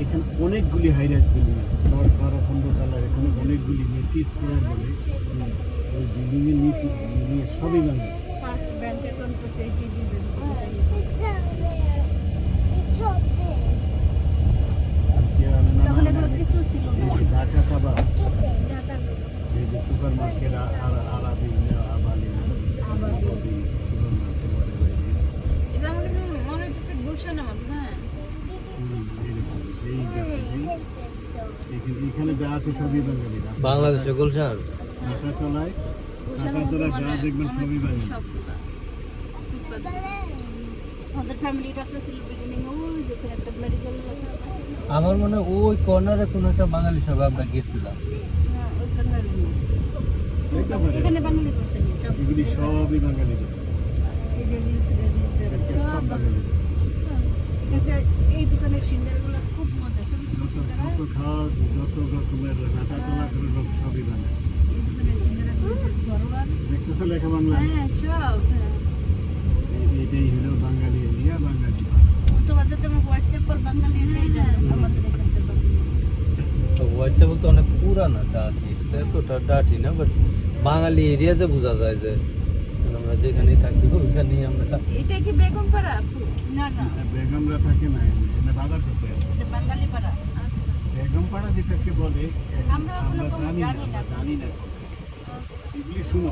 এখানে অনেকগুলি high rise building আছে, 10-12-15 তলার। এখানে অনেকগুলি মেসি স্কোয়ার বলে, ওই বিল্ডিংয়ের নিচে নিয়ে সবই বাংলা। ঢাকা কাবাব, এই যে সুপার মার্কেট, আরাবি আবালি সুপার মার্কেট, এখানে যা আছে সবই বাঙালি। বাংলাদেশে গুলশান ঢাকাচলায় যা দেখবেন সবই বাঙালি। আমার মনে হয় ওই কর্নারে কোনো একটা বাঙালি সভা আমরা গেছিলাম। এগুলি সবই বাঙালি, সব বাঙালি। এই দোকানের সিঙ্গারগুলো খুব মজা, যত খাওয়া, যত রকমের হাঁটা চলা করে লোক সবই বাঙালি। দেখতেছে লেখা বাংলা, এটাই হলো বাঙালি এরিয়া, বাঙালি। তোমাদের তো হোয়াটসঅ্যাপ পর বাঙালি আমাদের হোয়াটসঅ্যাপ তো অনেক পুরানা ডাটি, এতটা ডাটি না, বাট বাঙালি এরিয়াতে বোঝা যায় যে আমরা যেখানে থাকি ওইখানেই আমরা থাকি। এটা কি বেগমপাড়া? না না, বেগমরা থাকে না, এনে বাজার করতে হয়। এটা বাঙালি পাড়া। বেগম পাড়া যেটাকে বলে আমরা আমরা জানি না, এগুলি শুনো।